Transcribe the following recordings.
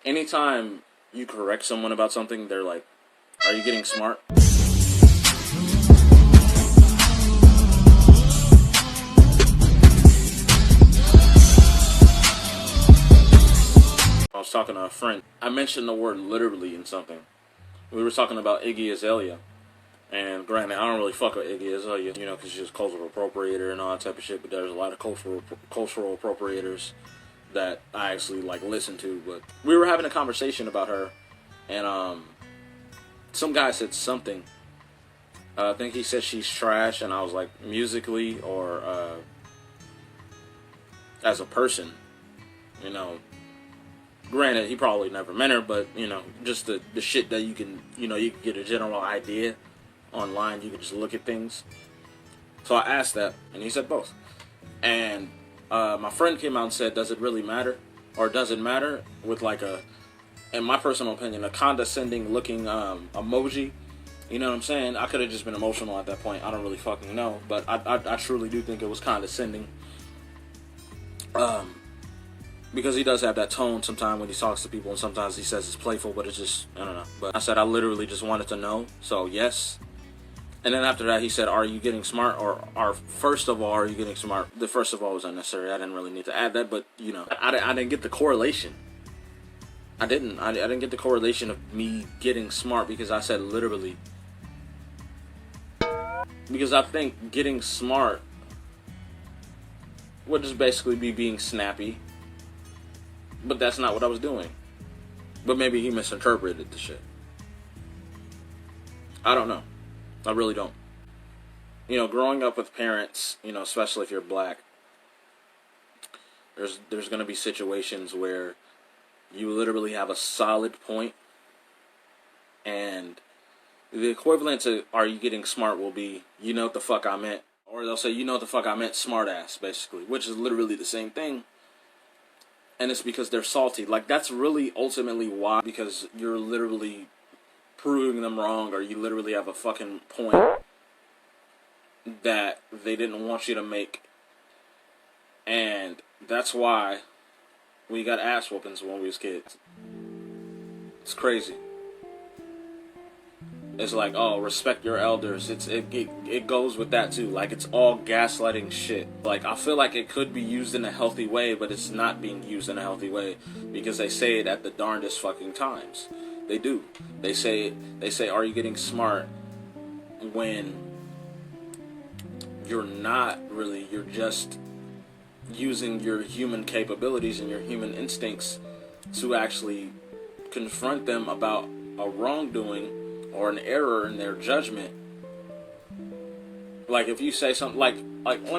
anytime you correct someone about something, they're like, "Are you getting smart?" I was talking to a friend. I mentioned the word literally in something. We were talking about Iggy Azalea. And granted, I don't really fuck with Iggy Azalea, because she's just cultural appropriator and all that type of shit. But there's a lot of cultural appropriators that I actually listen to. But we were having a conversation about her, and some guy said something. I think he said she's trash, and I was like, musically or as a person, you know. Granted, he probably never met her, but just the shit that you can get a general idea online. You can just look at things. So I asked that, and he said both. And my friend came out and said, "Does it really matter, or does it matter?" With in my personal opinion, a condescending looking emoji. You know what I'm saying? I could have just been emotional at that point. I don't really fucking know, but I truly do think it was condescending. Because he does have that tone sometimes when he talks to people, and sometimes he says it's playful, but it's just, I don't know. But I said I literally just wanted to know, so yes. And then after that, he said, "Are you getting smart?" Or first of all, "Are you getting smart?" The first of all was unnecessary. I didn't really need to add that, but I didn't get the correlation. I didn't get the correlation of me getting smart because I said literally. Because I think getting smart would just basically be being snappy. But that's not what I was doing. But maybe he misinterpreted the shit. I don't know. I really don't. Growing up with parents, especially if you're black, there's going to be situations where you literally have a solid point, and the equivalent to "Are you getting smart?" will be, "You know what the fuck I meant." Or they'll say, "You know what the fuck I meant, smart ass," basically, which is literally the same thing. And it's because they're salty. That's really ultimately why. Because you're literally proving them wrong, or you literally have a fucking point that they didn't want you to make. And that's why we got ass whoopings when we was kids. It's crazy. It's like, oh, respect your elders. It goes with that too. It's all gaslighting shit. I feel like it could be used in a healthy way, but it's not being used in a healthy way because they say it at the darndest fucking times. They do. They say, "Are you getting smart?" when you're not really. You're just using your human capabilities and your human instincts to actually confront them about a wrongdoing or an error in their judgment. If you say something let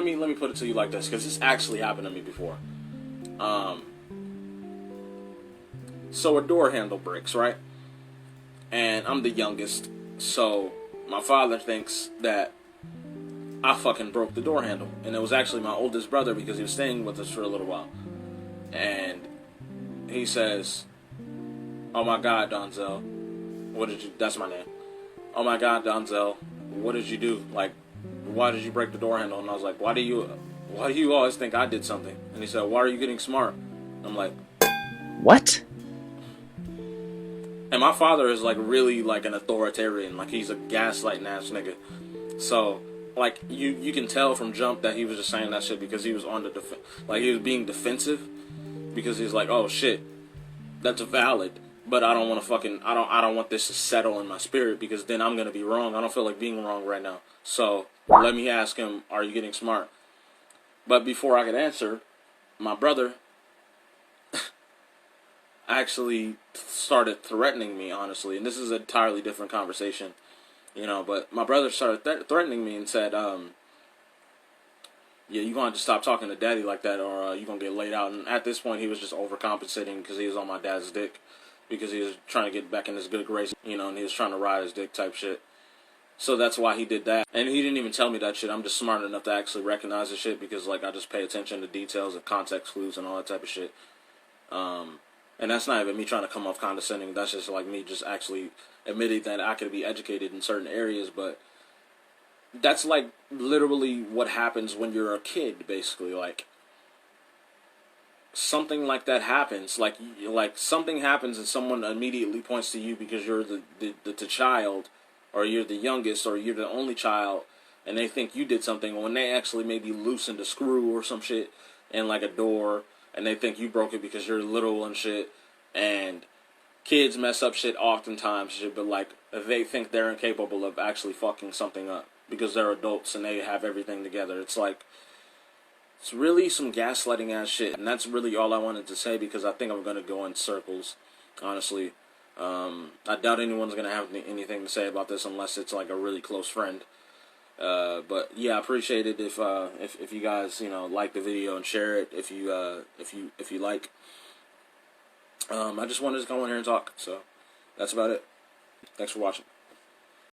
me put it to you like this, because this actually happened to me before. So a door handle breaks, right? And I'm the youngest, so my father thinks that I fucking broke the door handle, and it was actually my oldest brother because he was staying with us for a little while. And he says, "Oh my God, Donzele, what did you?" That's my name. "Oh my God, Donzele, what did you do? Why did you break the door handle?" And I was like, Why do you always think I did something?" And he said, "Why are you getting smart?" I'm like, "What?" And my father is really an authoritarian. He's a gaslighting ass nigga. So you can tell from jump that he was just saying that shit because he was on the he was being defensive because he's like, "Oh shit, that's valid. But I don't want to I don't want this to settle in my spirit because then I'm going to be wrong. I don't feel like being wrong right now. So let me ask him, are you getting smart?" But before I could answer, my brother actually started threatening me, honestly. And this is an entirely different conversation, but my brother started threatening me and said, "Yeah, you're going to have to stop talking to daddy like that or you're going to get laid out." And at this point, he was just overcompensating because he was on my dad's dick. Because he was trying to get back in his good grace, and he was trying to ride his dick type shit. So that's why he did that. And he didn't even tell me that shit. I'm just smart enough to actually recognize the shit because, I just pay attention to details and context clues and all that type of shit. And that's not even me trying to come off condescending. That's just, me just actually admitting that I could be educated in certain areas. But that's, literally what happens when you're a kid, basically. something like that happens, like something happens and someone immediately points to you because you're the child, or you're the youngest, or you're the only child, and they think you did something when they actually maybe loosened a screw or some shit in like a door, and they think you broke it because you're little and shit. And kids mess up shit oftentimes, shit, but like they think they're incapable of actually fucking something up because they're adults and they have everything together. It's like, it's really some gaslighting ass shit, and that's really all I wanted to say because I think I'm gonna go in circles, honestly. I doubt anyone's gonna have anything to say about this unless it's like a really close friend. But yeah, I appreciate it if you guys like the video and share it if you like. I just wanted to come on here and talk, so that's about it. Thanks for watching.